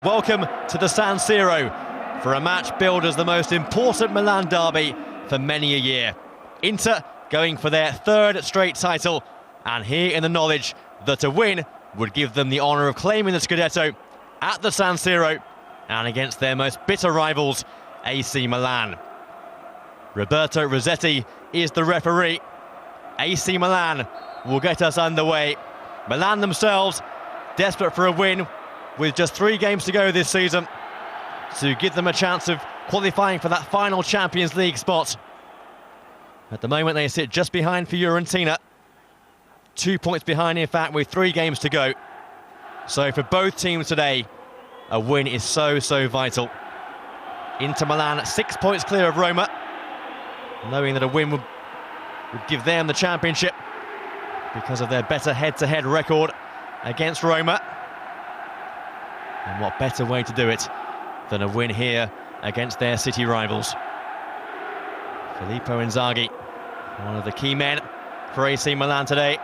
Welcome to the San Siro for a match billed as the most important Milan derby for many a year. Inter going for their third straight title, and here in the knowledge that a win would give them the honour of claiming the Scudetto at the San Siro and against their most bitter rivals, AC Milan. Roberto Rosetti is the referee. AC Milan will get us underway. Milan themselves desperate for a win, with just 3 games to go this season to give them a chance of qualifying for that final Champions League spot. At the moment they sit just behind Fiorentina, 2 points behind in fact, with 3 games to go. So for both teams today, a win is so vital. Inter Milan 6 points clear of Roma, knowing that a win would give them the championship because of their better head-to-head record against Roma. And what better way to do it than a win here against their city rivals. Filippo Inzaghi, one of the key men for AC Milan today.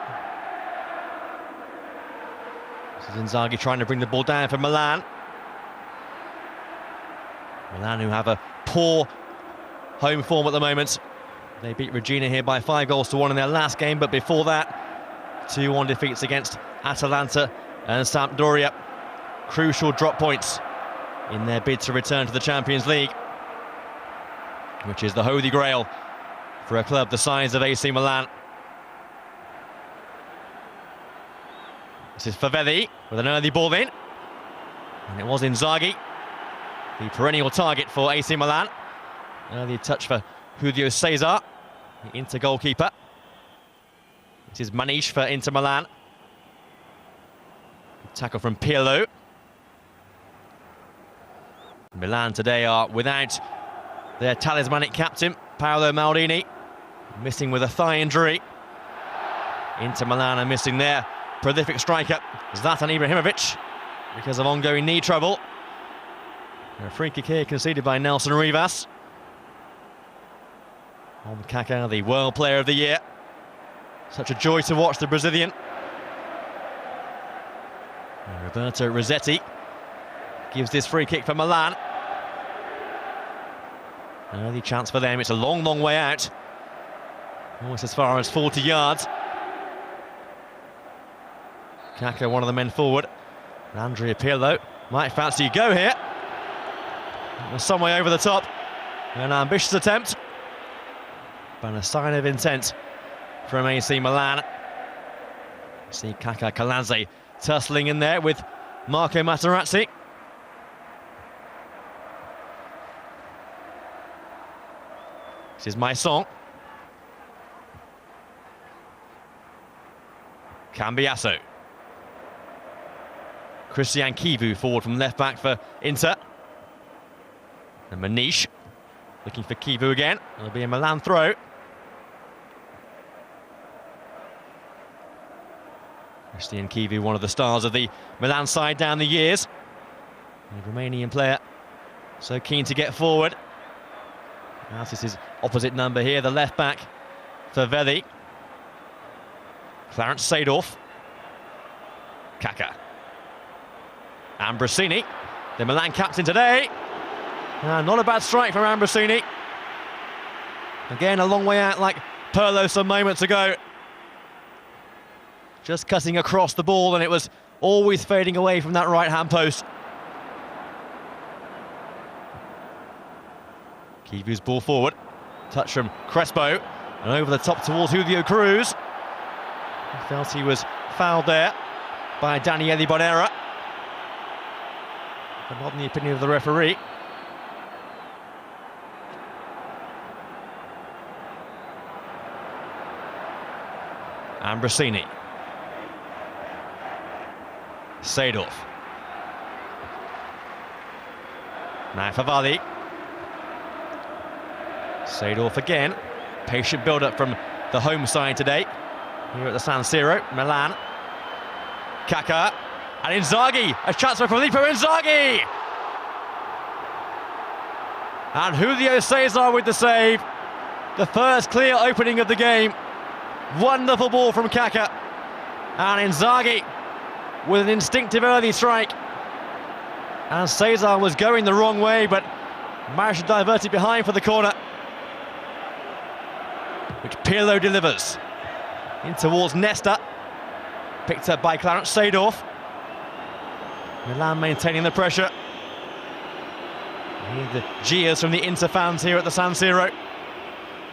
This is Inzaghi trying to bring the ball down for Milan. Milan, who have a poor home form at the moment. They beat Regina here by 5-1 in their last game, but before that, 2-1 defeats against Atalanta and Sampdoria. Crucial drop points in their bid to return to the Champions League, which is the holy grail for a club the size of AC Milan. This is Favelli with an early ball in, and it was Inzaghi, the perennial target for AC Milan. Early touch for Julio Cesar, the Inter goalkeeper. This is Manish for Inter Milan. Good tackle from Pirlo. Milan today are without their talismanic captain, Paolo Maldini, missing with a thigh injury. Inter Milan are missing their prolific striker, Zlatan Ibrahimovic, because of ongoing knee trouble. A free kick here conceded by Nelson Rivas. On Kakà, the World Player of the Year. Such a joy to watch the Brazilian. And Roberto Rosetti gives this free kick for Milan. Early chance for them. It's a long way out. Almost as far as 40 yards. Kakà, one of the men forward. And Andrea Pirlo might fancy a go here. Some way over the top. An ambitious attempt, but a sign of intent from AC Milan. See Kakà Kaladze tussling in there with Marco Materazzi. This is Maison. Cambiasso. Christian Kivu forward from left back for Inter. And Manish looking for Kivu again. It'll be a Milan throw. Christian Kivu, one of the stars of the Milan side down the years. The Romanian player, so keen to get forward. Now this is opposite number here, the left back, Favelli. Clarence Seedorf. Kakà. Ambrosini, the Milan captain today. Not a bad strike from Ambrosini. Again, a long way out like Pirlo some moments ago. Just cutting across the ball, and it was always fading away from that right-hand post. Kivu's ball forward. Touch from Crespo, and over the top towards Julio Cruz. He felt he was fouled there by Daniele Bonera, but not in the opinion of the referee. Ambrosini. Seedorf. Now Favelli. Seedorf again. Patient build-up from the home side today here at the San Siro. Milan. Kakà. And Inzaghi. A chance for Filippo Inzaghi. And Julio Cesar with the save. The first clear opening of the game. Wonderful ball from Kakà. And Inzaghi with an instinctive early strike. And Cesar was going the wrong way, but managed to divert it behind for the corner, which Pirlo delivers in towards Nesta, picked up by Clarence Seedorf. Milan maintaining the pressure. You hear the jeers from the Inter fans here at the San Siro.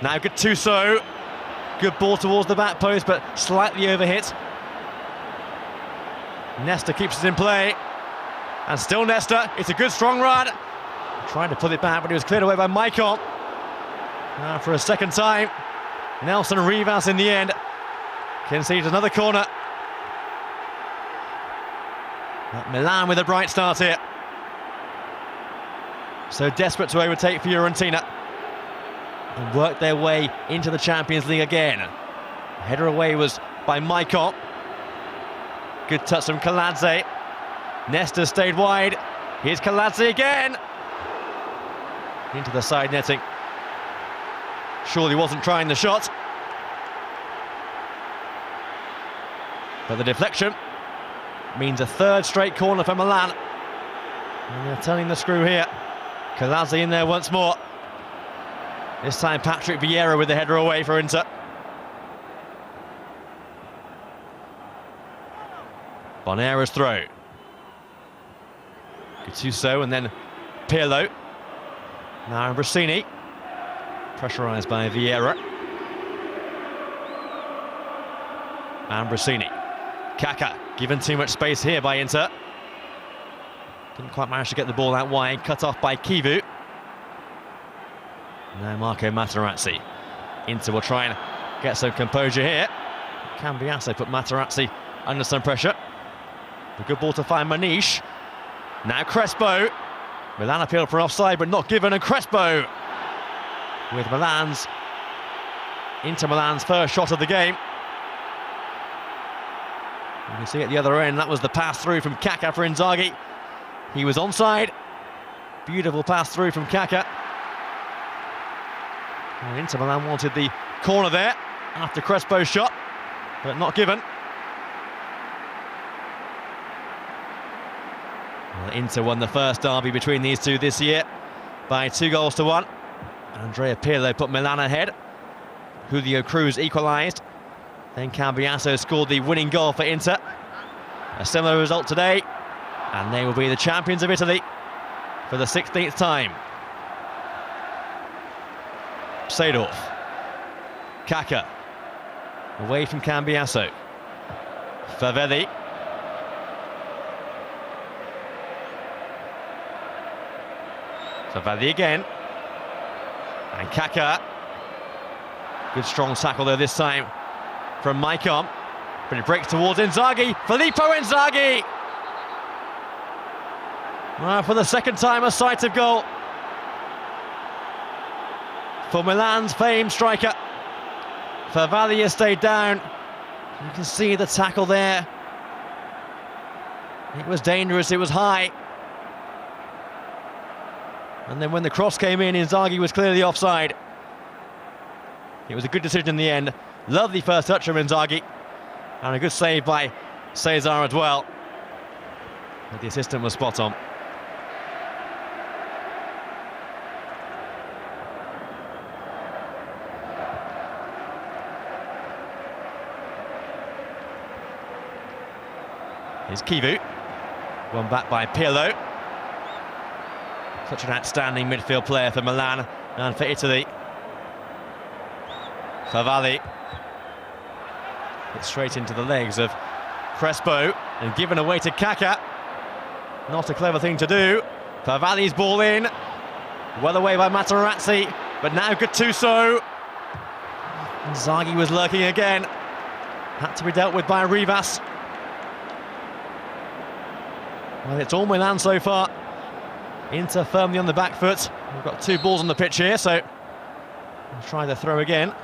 Now Gattuso, good ball towards the back post, but slightly overhit. Nesta keeps it in play, and still Nesta. It's a good strong run. Trying to pull it back, but he was cleared away by Maicon. Now for a second time, Nelson Rivas in the end concedes another corner. But Milan with a bright start here. So desperate to overtake Fiorentina and work their way into the Champions League again. Header away was by Maicon. Good touch from Kaladze. Nesta stayed wide. Here's Kaladze again. Into the side netting. Surely wasn't trying the shot. But the deflection means a third straight corner for Milan. And they're turning the screw here. Kaladze in there once more. This time Patrick Vieira with the header away for Inter. Bonera's throw. Gattuso and then Pirlo. Now Ambrosini. Pressurised by Vieira. Ambrosini. Kakà given too much space here by Inter. Didn't quite manage to get the ball out wide. Cut off by Kivu. Now Marco Materazzi. Inter will try and get some composure here. Cambiasso put Materazzi under some pressure. A good ball to find Manish. Now Crespo. Milan appealed for offside, but not given, and Crespo with Inter Milan's first shot of the game. You can see at the other end, that was the pass through from Kakà for Inzaghi. He was onside. Beautiful pass through from Kakà. And Inter Milan wanted the corner there after Crespo's shot, but not given. Well, Inter won the first derby between these two this year by 2-1. Andrea Pirlo put Milan ahead. Julio Cruz equalised. Then Cambiasso scored the winning goal for Inter. A similar result today, and they will be the champions of Italy for the 16th time. Seedorf. Kakà. Away from Cambiasso. Favelli. Favelli again. And Kakà. Good strong tackle there this time from Maicon. But it breaks towards Inzaghi. Filippo Inzaghi! For the second time, a sight of goal for Milan's famed striker. Favelli has stayed down. You can see the tackle there. It was dangerous, it was high. And then when the cross came in, Inzaghi was clearly offside. It was a good decision in the end. Lovely first touch from Inzaghi. And a good save by Cesar as well. But the assistant was spot on. Here's Kivu. Won back by Pirlo. Such an outstanding midfield player for Milan and for Italy. Favelli. It's straight into the legs of Crespo and given away to Kakà. Not a clever thing to do. Favelli's ball in. Well away by Materazzi, but now Gattuso. Inzaghi was lurking again. Had to be dealt with by Rivas. Well, it's all Milan so far. Inter firmly on the back foot. We've got two balls on the pitch here, so we'll try the throw again.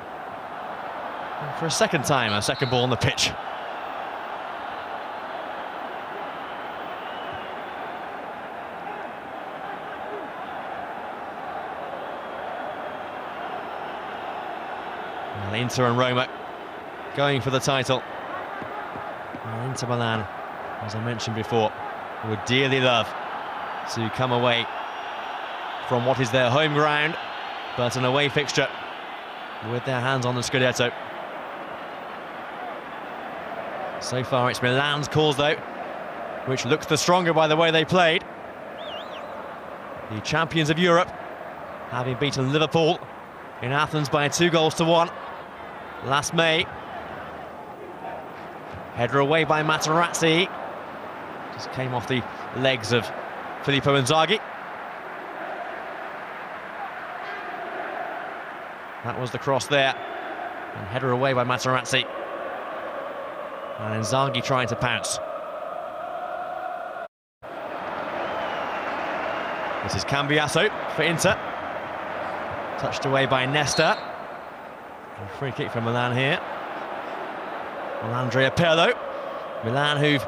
And for a second time, a second ball on the pitch. Well, Inter and Roma going for the title. Well, Inter Milan, as I mentioned before, would dearly love to come away from what is their home ground, but an away fixture with their hands on the Scudetto. So far it's Milan's cause though, which looks the stronger by the way they played. The champions of Europe, having beaten Liverpool in Athens by 2-1 last May. Header away by Materazzi. Just came off the legs of Filippo Inzaghi. That was the cross there. And header away by Materazzi. And Inzaghi trying to pounce. This is Cambiasso for Inter. Touched away by Nesta. And free kick from Milan here. On Andrea Pirlo. Milan, who've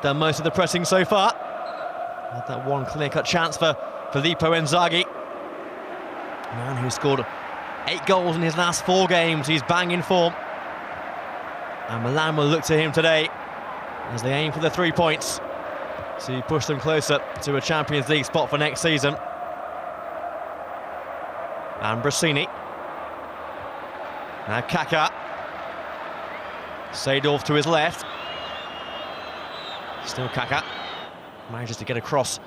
done most of the pressing so far. Had that one clear-cut chance for Filippo Inzaghi. Man who scored 8 goals in his last 4 games. He's bang in form. And Milan will look to him today as they aim for the 3 points to push them closer to a Champions League spot for next season. Ambrosini. Now Kakà. Seedorf to his left. Still Kakà. Manages to get across,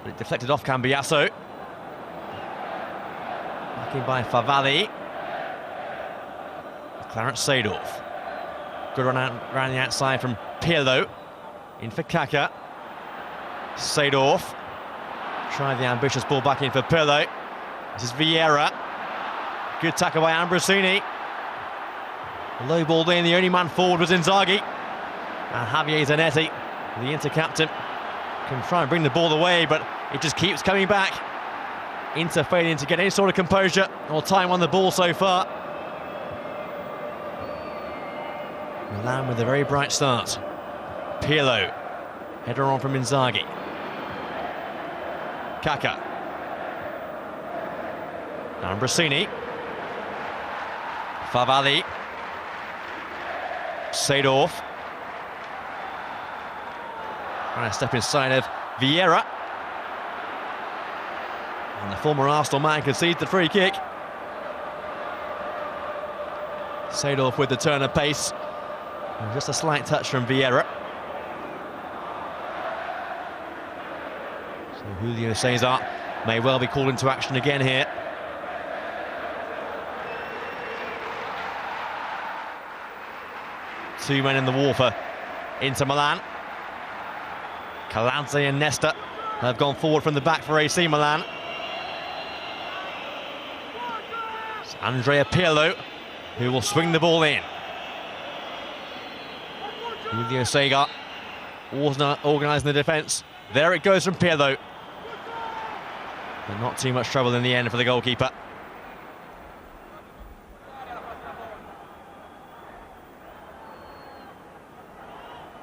but it deflected off Cambiasso. Back in by Favalli. Clarence Seedorf. Good run out around the outside from Pirlo. In for Kakà. Seedorf. Tried the ambitious ball back in for Pirlo. This is Vieira. Good tackle by Ambrosini. Low ball in, the only man forward was Inzaghi. And Javier Zanetti, the Inter captain, can try and bring the ball away, but it just keeps coming back. Inter failing to get any sort of composure or time on the ball so far. Milan with a very bright start. Pirlo, header on from Inzaghi. Kakà. Ambrosini. Favalli. Seedorf. Trying to step inside of Vieira. And the former Arsenal man concedes the free kick. Seedorf with the turn of pace. And just a slight touch from Vieira. So Julio Cesar may well be called into action again here. Two men in the war for Inter Milan. Kaladze and Nesta have gone forward from the back for AC Milan. It's Andrea Pirlo who will swing the ball in. Julio Cesar organising the defence. There it goes from Pirlo. But not too much trouble in the end for the goalkeeper.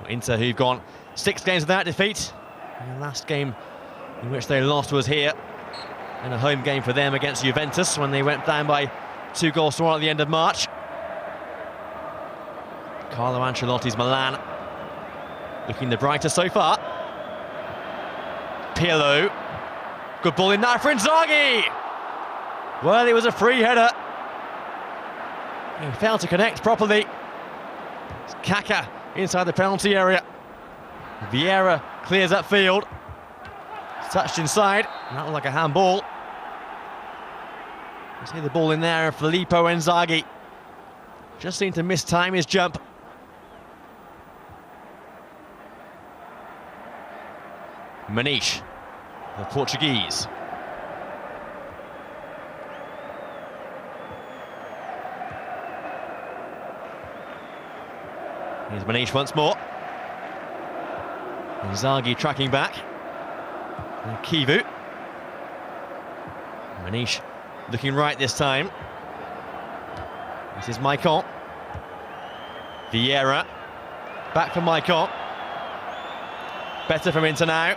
Inter, who've gone 6 games without defeat. And the last game in which they lost was here in a home game for them against Juventus when they went down by 2-1 at the end of March. Carlo Ancelotti's Milan looking the brighter so far. Pirlo. Good ball in now for Inzaghi. Well, it was a free header. He failed to connect properly. It's Kakà inside the penalty area. Vieira clears that field. It's touched inside. That looked like a handball. You see the ball in there. Filippo Inzaghi just seemed to mistime his jump. Maniche, the Portuguese. Here's Maniche once more. Inzaghi tracking back. And Kivu. Maniche looking right this time. This is Maicon. Vieira. Back for Maicon. Better from Inter now.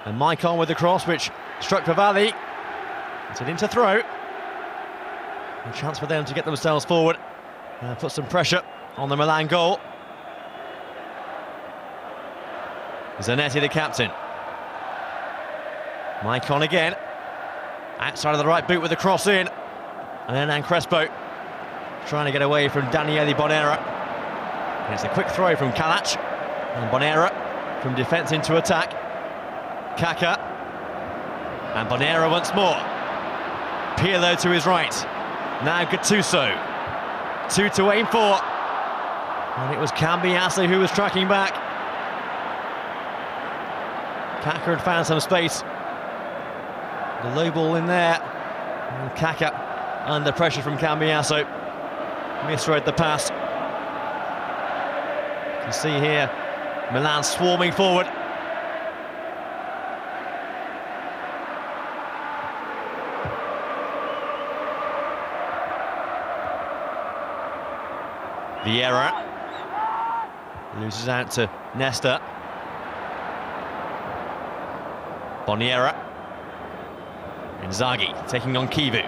And Maicon with the cross, which struck Favalli. It's an Inter throw. A chance for them to get themselves forward and put some pressure on the Milan goal. Zanetti, the captain. Maicon again. Outside of the right boot with the cross in. And then Crespo trying to get away from Daniele Bonera. And it's a quick throw from Kalac. And Bonera from defence into attack. Kakà. And Bonera once more. Pirlo to his right. Now Gattuso. 2 to aim for. And it was Cambiasso who was tracking back. Kakà had found some space. The low ball in there. And Kakà under pressure from Cambiasso. Misread the pass. You can see here Milan swarming forward. Vieira loses out to Nesta. Bonera. Inzaghi taking on Kivu.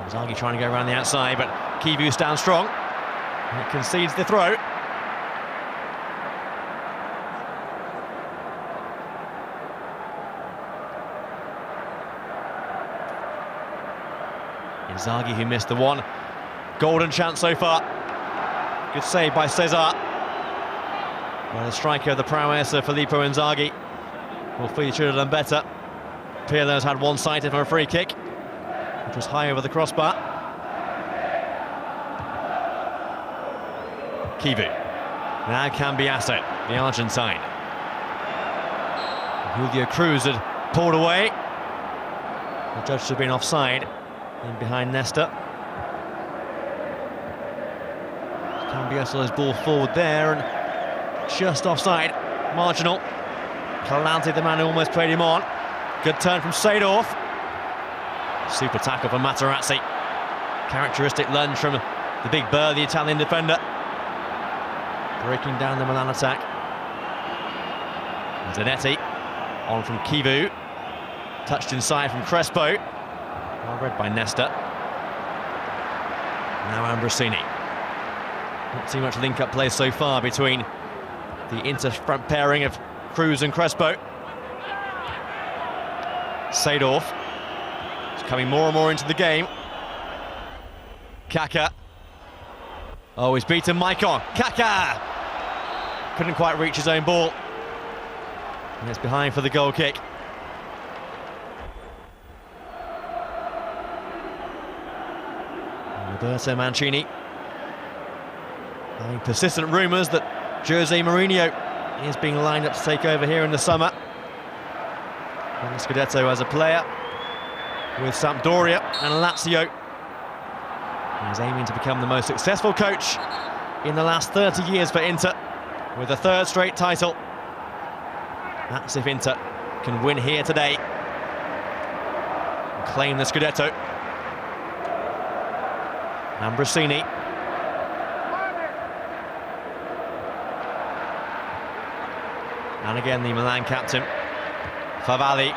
Inzaghi trying to go around the outside, but Kivu stands strong. And it concedes the throw. Inzaghi who missed the one. Golden chance so far. Good save by Cesar. Well, the striker, the prowess of Filippo Inzaghi. Well, he should have done better. Pirlo's had one-sided from a free kick, which was high over the crossbar. Kivu. Now Cambiasso, the Argentine. Julio Cruz had pulled away. The judge should have been offside. In behind Nesta. Cambiasso's ball forward there and just offside. Marginal. Calante, the man who almost played him on. Good turn from Seedorf. Super tackle from Materazzi. Characteristic lunge from the big burly Italian defender. Breaking down the Milan attack. Zanetti on from Kivu. Touched inside from Crespo. Well read by Nesta. Now Ambrosini. Not too much link-up play so far between the Inter front pairing of Cruz and Crespo. Seedorf is coming more and more into the game. Kakà. Oh, he's beaten Maicon. Kakà! Couldn't quite reach his own ball. And it's behind for the goal kick. Roberto Mancini. Having persistent rumours that Jose Mourinho is being lined up to take over here in the summer. And Scudetto as a player with Sampdoria and Lazio. He's aiming to become the most successful coach in the last 30 years for Inter, with a third straight title. That's if Inter can win here today and claim the Scudetto. Ambrosini. And again the Milan captain, Favalli.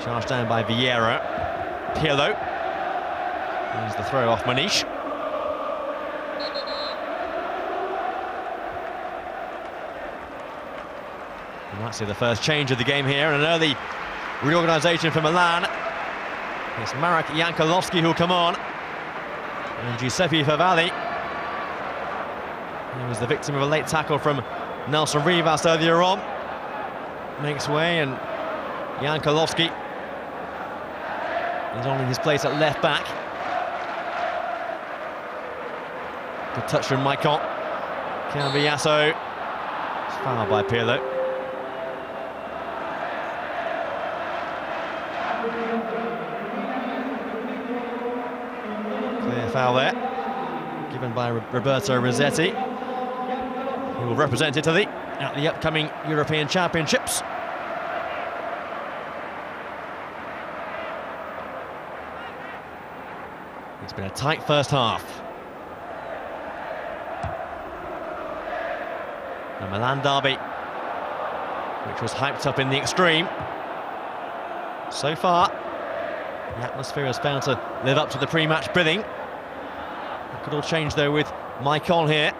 Charged down by Vieira. Pirlo. There's the throw off Manish. And that's the first change of the game here, and an early reorganisation for Milan. It's Marek Jankulovski who'll come on. And Giuseppe Favalli. He was the victim of a late tackle from Nelson Rivas earlier on. Makes way, and Jankulovski is on in his place at left back. Good touch from Maicon. Cambiasso. It's fouled by Pirlo. Clear foul there, given by Roberto Rosetti, who will represent Italy at the upcoming European Championships. It's been a tight first half. The Milan derby, which was hyped up in the extreme. So far, the atmosphere has failed to live up to the pre-match billing. It could all change though with Maicon here.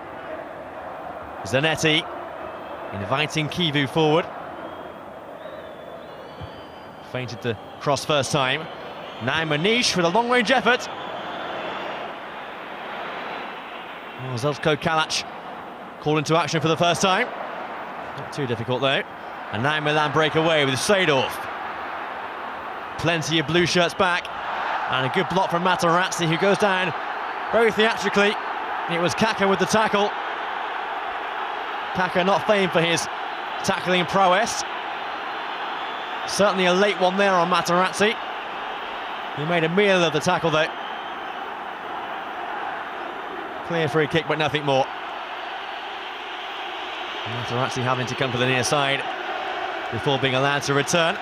Zanetti inviting Kivu forward. Feinted the cross first time. Now Manish with a long-range effort. Oh, Zelko Kalac called into action for the first time. Not too difficult though. And now Milan break away with Seedorf. Plenty of blue shirts back. And a good block from Materazzi, who goes down very theatrically. It was Kakà with the tackle. Kakà not famed for his tackling prowess. Certainly a late one there on Materazzi. He made a meal of the tackle though. Clear free kick, but nothing more. Materazzi having to come to the near side before being allowed to return.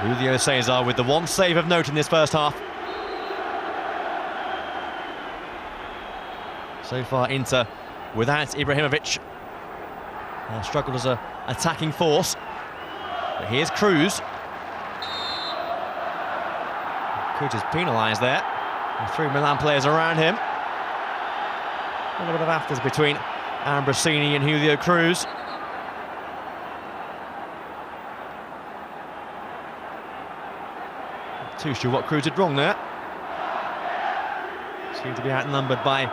Julio Cesar with the one save of note in this first half. So far, Inter without Ibrahimovic struggled as an attacking force. But here's Cruz. Cruz is penalised there. And 3 Milan players around him. A little bit of afters between Ambrosini and Julio Cruz. Not too sure what Cruz did wrong there. Seemed to be outnumbered by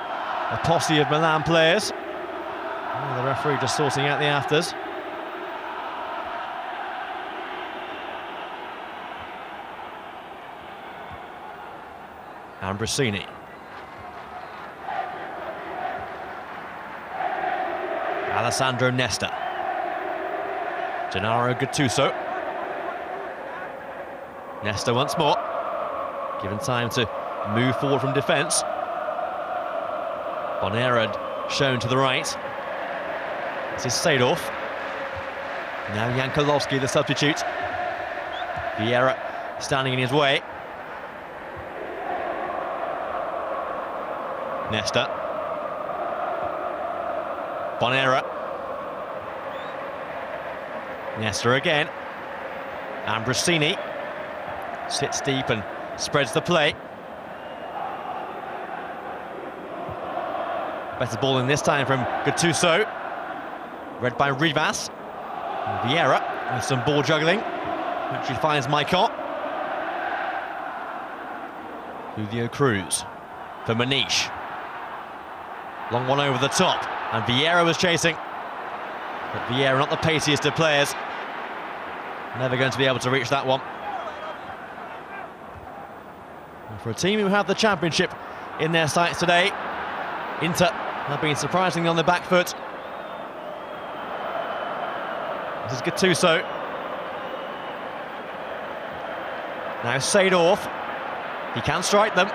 a posse of Milan players. Oh, the referee just sorting out the afters. Ambrosini. Alessandro Nesta. Gennaro Gattuso. Nesta once more. Given time to move forward from defence. Bonera shown to the right. This is Seedorf. Now Jankulovski, the substitute. Vieira standing in his way. Nesta. Bonera. Nesta again. Ambrosini sits deep and spreads the play. Better ball in this time from Gattuso. Read by Rivas. And Vieira with some ball juggling. Actually finds Maicon. Julio Cruz for Manish. Long one over the top, and Vieira was chasing. But Vieira not the paciest of players. Never going to be able to reach that one. And for a team who have the championship in their sights today, Inter have been surprisingly on the back foot. This is Gattuso. Now Seedorf. He can strike them.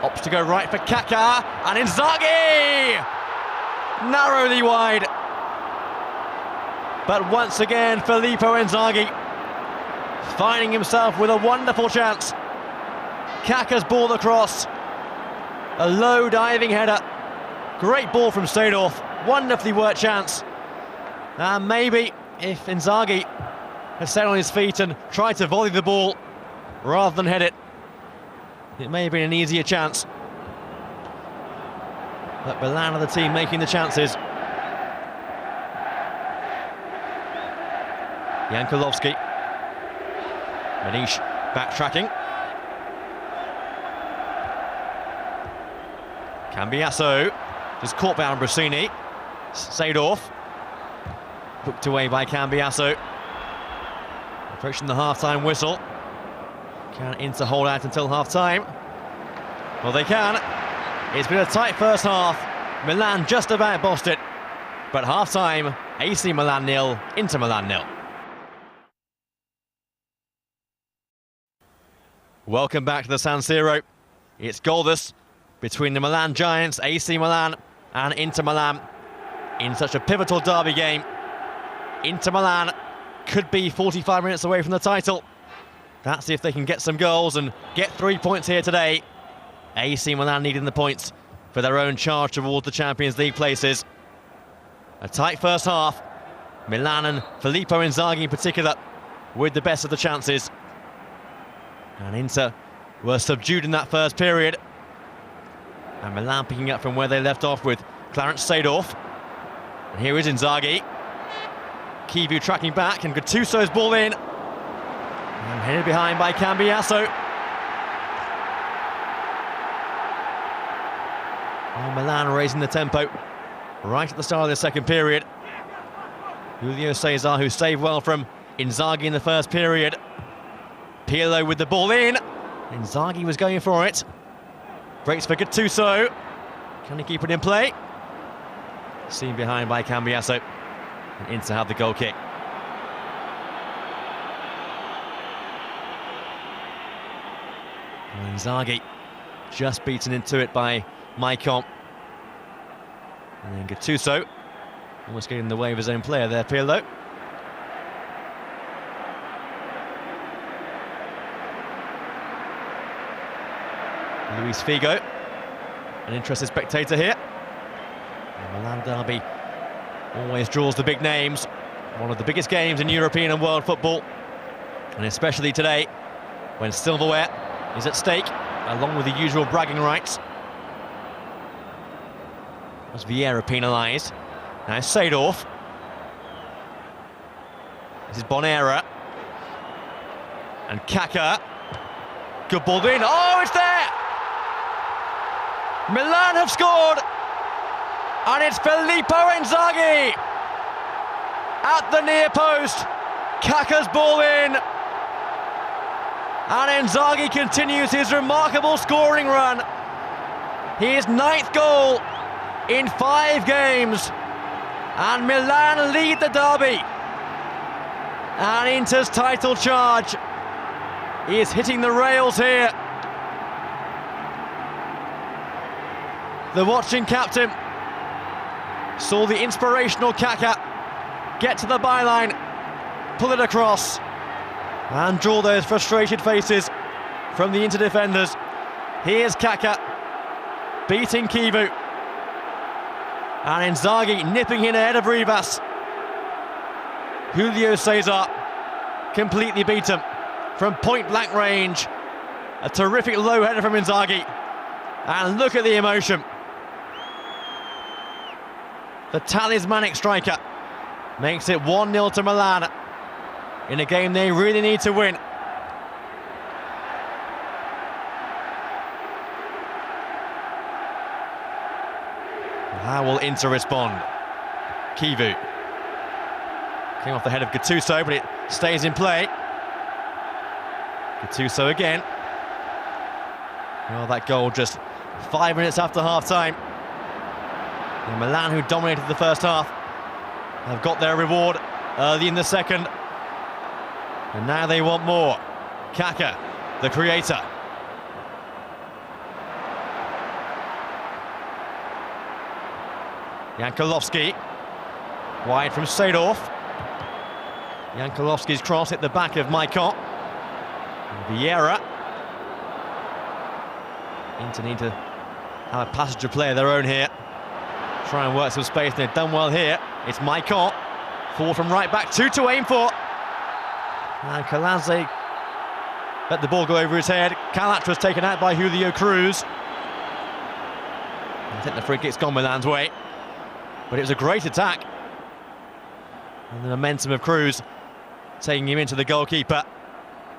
Opts to go right for Kakà, and Inzaghi! Narrowly wide. But once again, Filippo Inzaghi finding himself with a wonderful chance. Kakà's ball across. A low diving header. Great ball from Seedorf. Wonderfully worked chance. And maybe if Inzaghi had stayed on his feet and tried to volley the ball rather than head it, it may have been an easier chance. But Milan are the team making the chances. Jankulovski. Manish backtracking. Cambiasso. Just caught by Ambrosini. Seedorf. Booked away by Cambiasso. Approaching the half-time whistle. Can Inter hold out until half-time? Well, they can. It's been a tight first half. Milan just about bossed it. But half-time, AC Milan 0, Inter Milan 0. Welcome back to the San Siro. It's goalless between the Milan Giants, AC Milan, and Inter Milan in such a pivotal derby game. Inter Milan could be 45 minutes away from the title. That's if they can get some goals and get 3 points here today. AC Milan needing the points for their own charge towards the Champions League places. A tight first half. Milan and Filippo Inzaghi in particular with the best of the chances. And Inter were subdued in that first period. And Milan picking up from where they left off with Clarence Seedorf. And here is Inzaghi. Kivu tracking back, and Gattuso's ball in. And headed behind by Cambiasso. And Milan raising the tempo right at the start of the second period. Julio Cesar, who saved well from Inzaghi in the first period. Pirlo with the ball in. Inzaghi was going for it. Breaks for Gattuso. Can he keep it in play? Seen behind by Cambiasso. And Inter have the goal kick. And Inzaghi just beaten into it by Maicon. And then Gattuso almost getting in the way of his own player there, Pirlo. Luis Figo, an interested spectator here. The Milan derby always draws the big names. One of the biggest games in European and world football. And especially today, when silverware is at stake, along with the usual bragging rights. Was Vieira penalised. Now Seedorf. This is Bonera. And Kakà. Good ball in. Oh, it's there! Milan have scored! And it's Filippo Inzaghi! At the near post. Kakà's ball in. And Inzaghi continues his remarkable scoring run. His 9th goal in 5 games. And Milan lead the derby. And Inter's title charge is hitting the rails here. The watching captain saw the inspirational Kakà get to the byline, pull it across, and draw those frustrated faces from the Inter defenders. Here's Kakà beating Kivu. And Inzaghi nipping in ahead of Rivas. Julio Cesar completely beaten from point-blank range. A terrific low header from Inzaghi. And look at the emotion. The talismanic striker makes it 1-0 to Milan in a game they really need to win. How will Inter respond? Kivu came off the head of Gattuso, but it stays in play. Gattuso again. Well, that goal just 5 minutes after half-time. And Milan, who dominated the first half, have got their reward early in the second. And now they want more. Kakà, the creator. Jankulovski, wide from Seedorf. Jankulovski's cross hit the back of Maicon. Vieira. Inter need to have a passenger player of their own here. Try and work some space, and they've done well here. It's Maicon. 4 from right back, 2 to aim for. And Kaladze let the ball go over his head. Kalat was taken out by Julio Cruz. I think the free kick's gone Milan's way. But it was a great attack. And the momentum of Cruz taking him into the goalkeeper.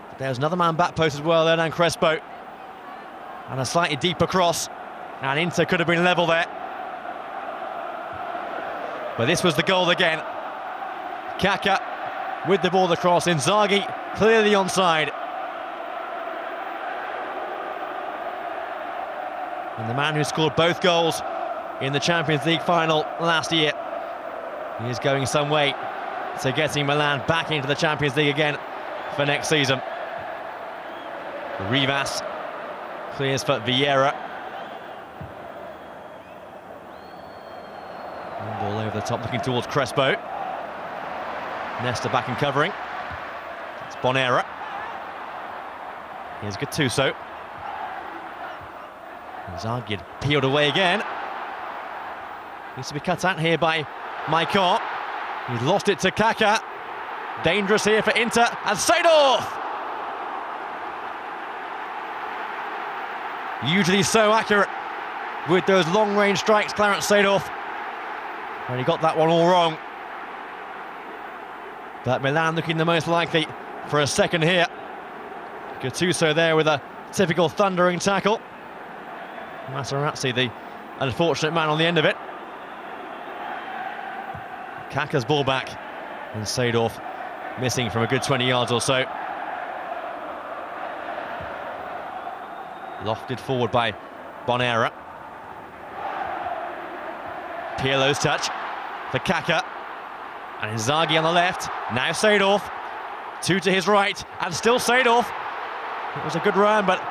But there's another man back post as well there, and Crespo. And a slightly deeper cross. And Inter could have been level there. But this was the goal again. Kakà with the ball across. Inzaghi clearly onside. And the man who scored both goals in the Champions League final last year, he is going some way to getting Milan back into the Champions League again for next season. Rivas clears for Vieira. And ball over the top, looking towards Crespo. Nesta back and covering. It's Bonera. Here's Gattuso. Inzaghi peeled away again. Needs to be cut out here by Maicon. He's lost it to Kakà. Dangerous here for Inter, and Seedorf! Usually so accurate with those long-range strikes, Clarence Seedorf. And he got that one all wrong. But Milan looking the most likely for a second here. Gattuso there with a typical thundering tackle. Materazzi, the unfortunate man on the end of it. Kakà's ball back, and Seedorf missing from a good 20 yards or so. Lofted forward by Bonera. Pirlo's touch for Kakà. And Inzaghi on the left. Now Seedorf. Two to his right, and still Seedorf. It was a good run, but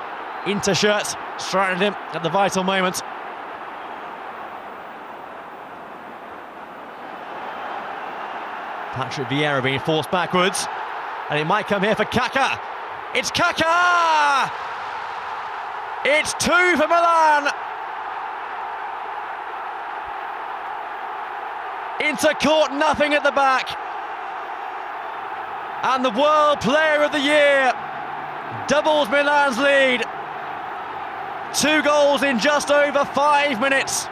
Inter shirts stranded him at the vital moment. Patrick Vieira being forced backwards, and it might come here for Kakà. It's Kakà! It's 2 for Milan! Inter caught nothing at the back. And the World Player of the Year doubles Milan's lead. 2 goals in just over 5 minutes.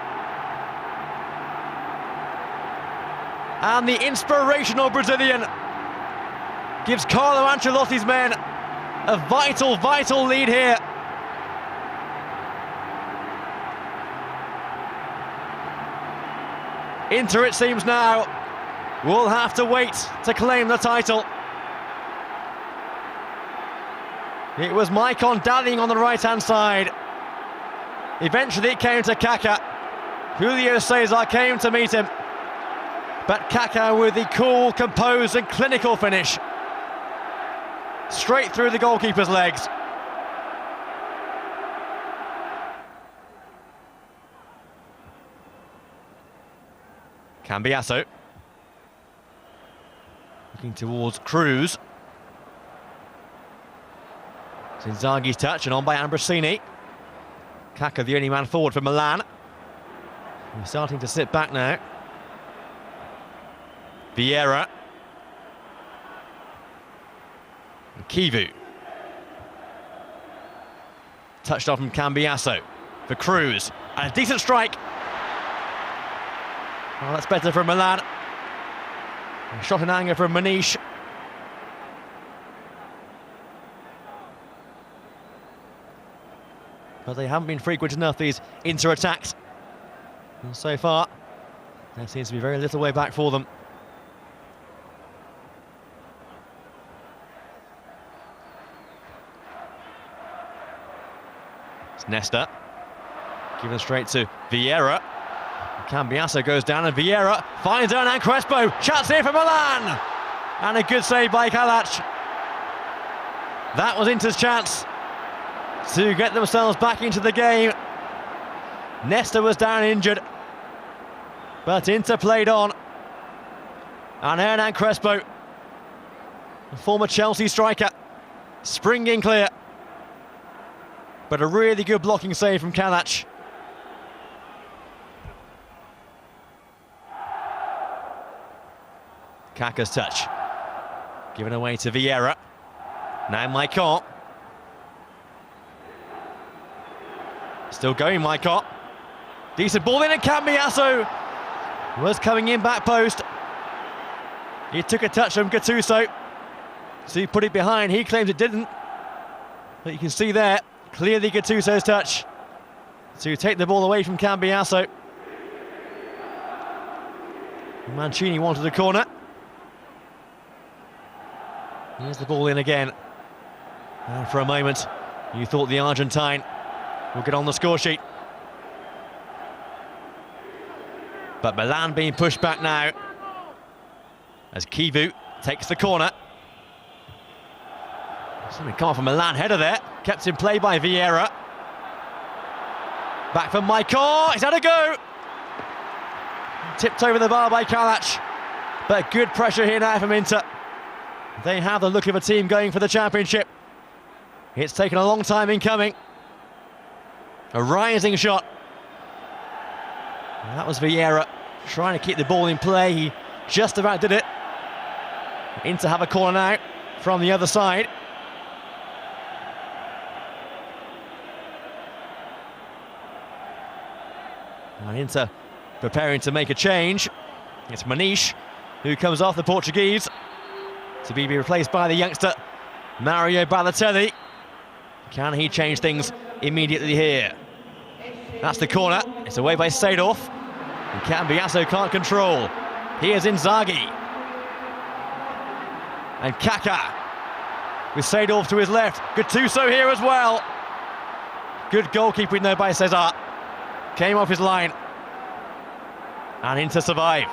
And the inspirational Brazilian gives Carlo Ancelotti's men a vital, vital lead here. Inter, it seems now, will have to wait to claim the title. It was Maicon dallying on the right-hand side. Eventually it came to Kakà. Julio Cesar came to meet him. But Kakà with the cool, composed and clinical finish. Straight through the goalkeeper's legs. Cambiasso. Looking towards Cruz. Inzaghi's touch and on by Ambrosini. Kakà the only man forward for Milan. He's starting to sit back now. Vieira. And Kivu. Touched off from Cambiasso for Cruz. And a decent strike. Well, that's better for Milan. A shot in anger from Manish. But they haven't been frequent enough, these Inter attacks. And so far, there seems to be very little way back for them. It's Nesta. Given straight to Vieira. Cambiasso goes down and Vieira finds Hernan Crespo. Chance here for Milan. And a good save by Kalac. That was Inter's chance to get themselves back into the game. Nesta was down injured, but Inter played on. And Hernan Crespo, the former Chelsea striker, springing clear. But a really good blocking save from Kalac. Kakà's touch. Given away to Vieira. Now Maicon. Still going, Maicon. Decent ball in, and Cambiasso was coming in back post. He took a touch from Gattuso, so he put it behind. He claims it didn't, but you can see there, clearly Gattuso's touch to take the ball away from Cambiasso. Mancini wanted a corner. Here's the ball in again. And for a moment, you thought the Argentine will get on the score sheet. But Milan being pushed back now as Kivu takes the corner. Something come off a Milan header there, kept in play by Vieira. Back for Maicon, he's had a go. Tipped over the bar by Kalac, but good pressure here now from Inter. They have the look of a team going for the championship. It's taken a long time in coming. A rising shot. And that was Vieira trying to keep the ball in play. He just about did it. Inter have a corner now from the other side. And Inter preparing to make a change. It's Manish who comes off the Portuguese to be replaced by the youngster Mario Balotelli. Can he change things immediately here? That's the corner. It's away by Seedorf. And Meazza can't control. Here's Inzaghi. And Kakà with Seedorf to his left. Gattuso here as well. Good goalkeeping there by Cesar. Came off his line. And Inter survive.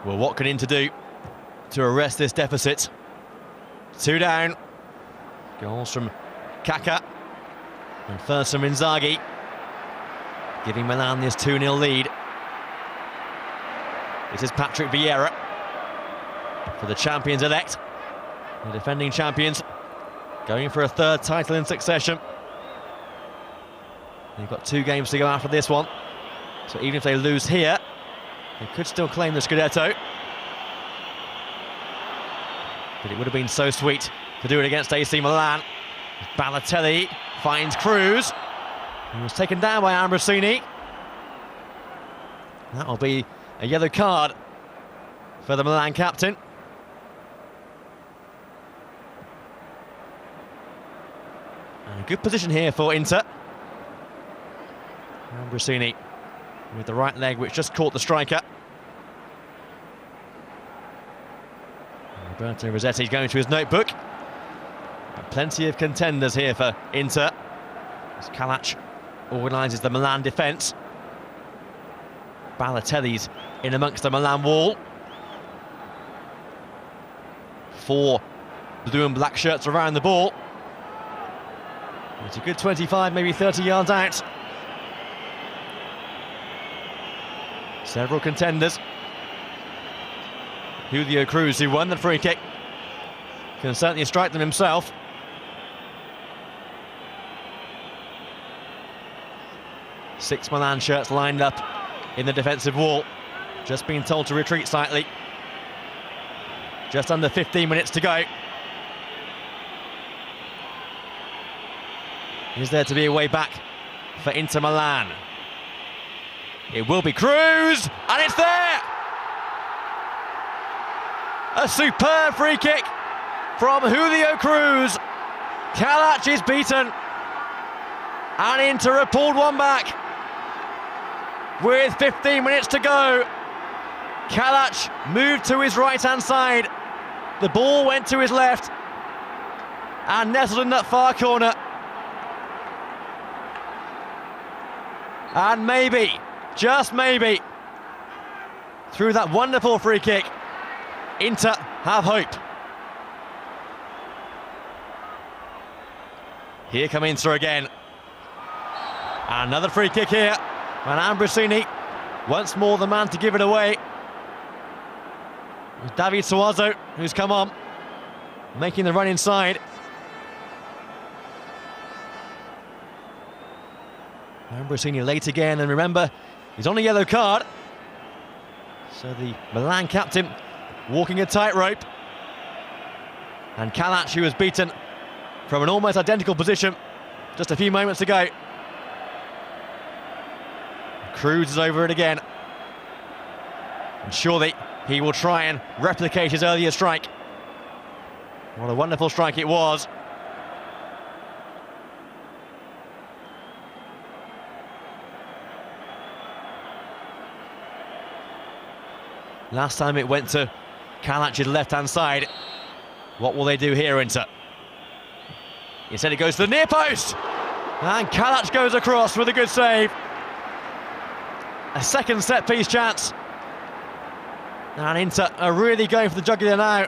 Well, what can Inter do to arrest this deficit? 2 down. Goals from Kakà and first from Inzaghi, giving Milan this 2-0 lead. This is Patrick Vieira for the champions-elect, the defending champions, going for a 3rd title in succession. They've got 2 games to go after this one, so even if they lose here, they could still claim the Scudetto. But it would have been so sweet to do it against AC Milan. Balotelli finds Cruz. He was taken down by Ambrosini. That'll be a yellow card for the Milan captain. And a good position here for Inter. Ambrosini with the right leg, which just caught the striker. Roberto Rosetti's going to his notebook. But plenty of contenders here for Inter, as Kalach organises the Milan defence. Balotelli's in amongst the Milan wall. 4 blue and black shirts around the ball. It's a good 25, maybe 30 yards out. Several contenders. Julio Cruz, who won the free kick, can certainly strike them himself. Six Milan shirts lined up in the defensive wall. Just been told to retreat slightly. Just under 15 minutes to go. Is there to be a way back for Inter Milan? It will be Cruz, and it's there! A superb free kick from Julio Cruz. Kalach is beaten, and Inter have pulled one back. With 15 minutes to go, Kalach moved to his right-hand side. The ball went to his left and nestled in that far corner. And maybe, just maybe, through that wonderful free kick, Inter have hope. Here come Inter again. Another free kick here. And Ambrosini, once more the man to give it away. David Suazo, who's come on, making the run inside. Ambrosini late again, and remember, he's on a yellow card. So the Milan captain walking a tightrope. And Kalach, who was beaten from an almost identical position just a few moments ago. Cruz is over it again. And surely he will try and replicate his earlier strike. What a wonderful strike it was. Last time it went to Kalach's left-hand side. What will they do here, Inter? Instead it goes to the near post. And Kalach goes across with a good save. A second set-piece chance. And Inter are really going for the jugular now.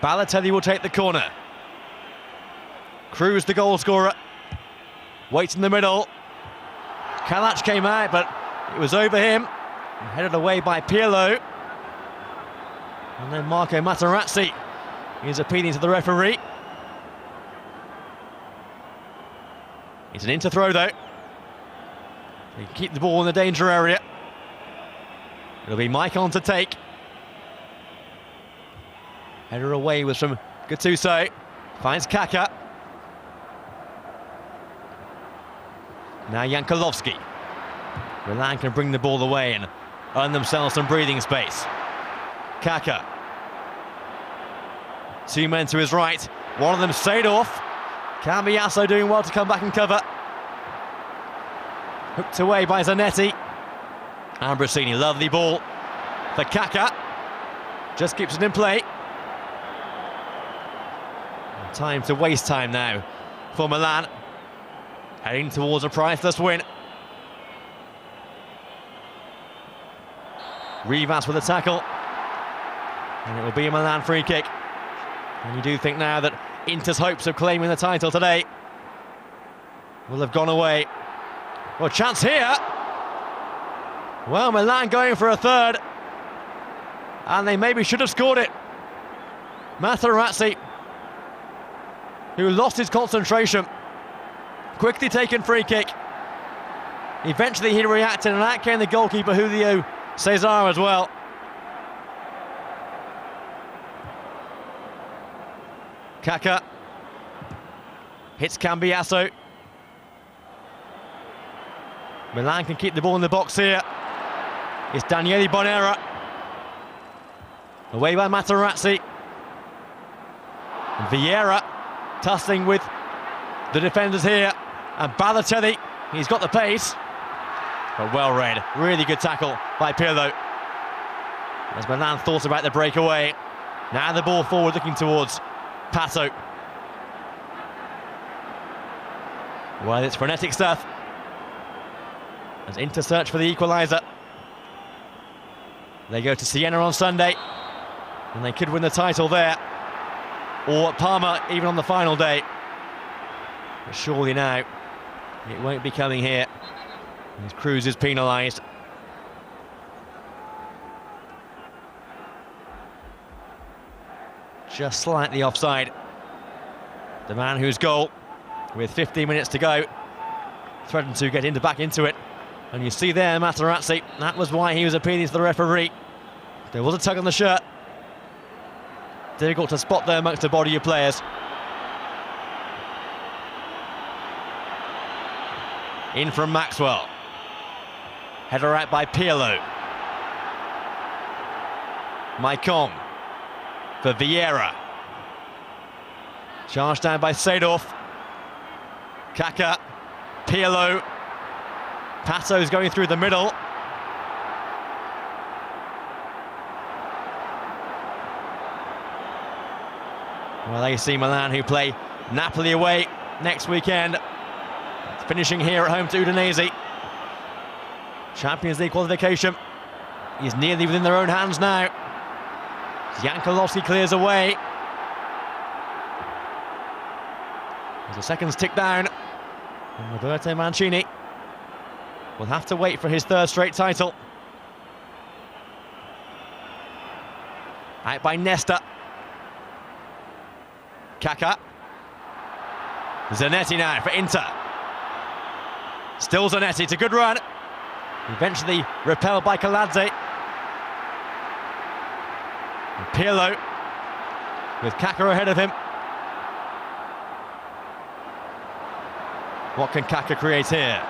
Balotelli will take the corner. Cruz, the goal scorer, waits in the middle. Kalach came out, but it was over him. And headed away by Pirlo. And then Marco Materazzi is appealing to the referee. It's an Inter throw though. They keep the ball in the danger area. It'll be Maicon to take. Header away was from Gattuso. Finds Kakà. Now Jankulovski. Milan can bring the ball away and earn themselves some breathing space. Kakà. Two men to his right. One of them stayed off. Meazza doing well to come back and cover. Hooked away by Zanetti. Ambrosini, lovely ball for Kakà. Just keeps it in play. Time to waste time now for Milan. Heading towards a priceless win. Rivas with a tackle. And it will be a Milan free kick. And you do think now that Inter's hopes of claiming the title today will have gone away. Well, chance here. Well, Milan going for a third. And they maybe should have scored it. Materazzi, who lost his concentration. Quickly taken free kick. Eventually he reacted, and out came the goalkeeper, Julio Cesar, as well. Kakà hits Cambiasso. Milan can keep the ball in the box here. It's Daniele Bonera. Away by Materazzi. And Vieira tussling with the defenders here. And Balotelli, he's got the pace. But well read. Really good tackle by Pirlo. As Milan thought about the breakaway. Now the ball forward, looking towards Pato. Well, it's frenetic stuff. As Inter search for the equaliser. They go to Siena on Sunday. And they could win the title there. Or at Parma, even on the final day. But surely now, it won't be coming here. As Cruz is penalised. Just slightly offside. The man whose goal, with 15 minutes to go, threatened to get back into it. And you see there Materazzi, that was why he was appealing to the referee. There was a tug on the shirt. Difficult to spot there amongst the body of players. In from Maxwell. Header out by Pirlo. Maicon for Vieira. Charged down by Seedorf. Kakà. Pirlo. Pato's going through the middle. Well, AC Milan, who play Napoli away next weekend, finishing here at home to Udinese. Champions League qualification is nearly within their own hands now. Jankulovski clears away. As the seconds tick down, and Roberto Mancini will have to wait for his third straight title. Out by Nesta. Kakà. Zanetti now for Inter. Still Zanetti, it's a good run. Eventually repelled by Kaladze. And Pirlo with Kakà ahead of him. What can Kakà create here?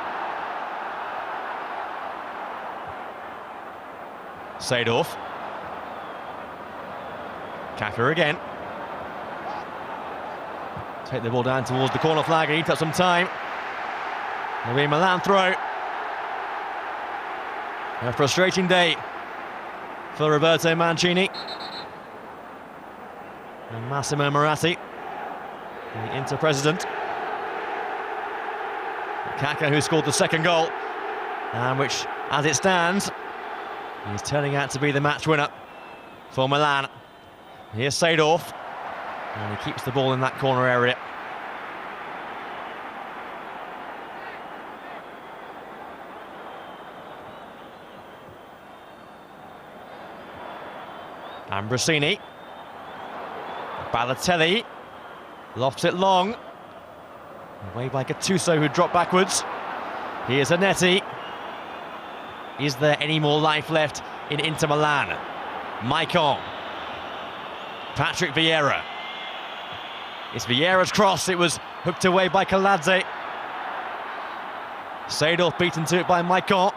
Seedorf. Kakà again. Take the ball down towards the corner flag and eat up some time. It'll be a Milan throw. A frustrating day for Roberto Mancini. And Massimo Moratti, the Inter president. Kakà, who scored the second goal, and which, as it stands, is turning out to be the match winner for Milan. Here's Seedorf. And he keeps the ball in that corner area. Ambrosini. Balotelli. Lofts it long. Away by Gattuso, who dropped backwards. Here's Zanetti. Is there any more life left in Inter Milan? Maicon. Patrick Vieira. It's Vieira's cross, it was hooked away by Kaladze. Seedorf beaten to it by Maicon.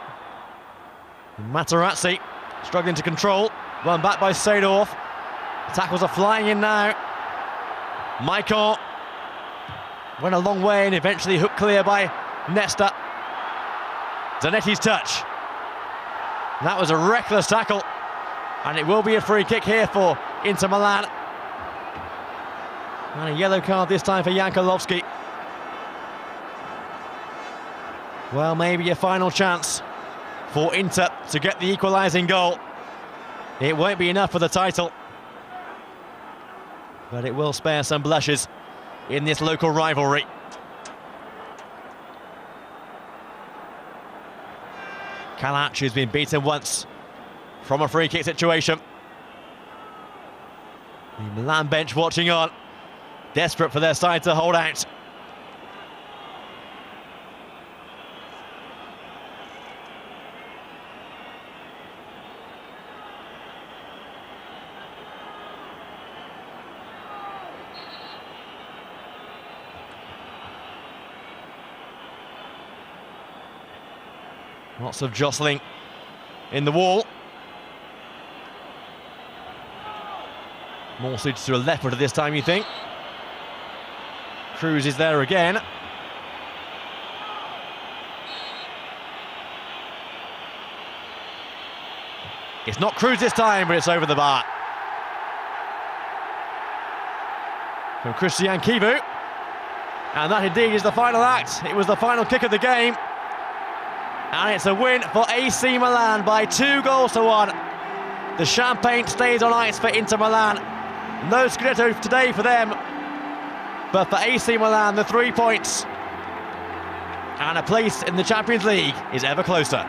Materazzi struggling to control, run back by Seedorf. Tackles are flying in now. Maicon went a long way and eventually hooked clear by Nesta. Zanetti's touch. That was a reckless tackle, and it will be a free kick here for Inter Milan. And a yellow card this time for Jankulovski. Well, maybe a final chance for Inter to get the equalising goal. It won't be enough for the title, but it will spare some blushes in this local rivalry. Kalac has been beaten once from a free kick situation. The Milan bench watching on, desperate for their side to hold out. Lots of jostling in the wall. More suited to a left footer this time, you think? Cruz is there again. It's not Cruz this time, but it's over the bar. From Christian Kivu. And that indeed is the final act. It was the final kick of the game. And it's a win for AC Milan by 2-1. The champagne stays on ice for Inter Milan. No Scudetto today for them. But for AC Milan, the 3 points and a place in the Champions League is ever closer.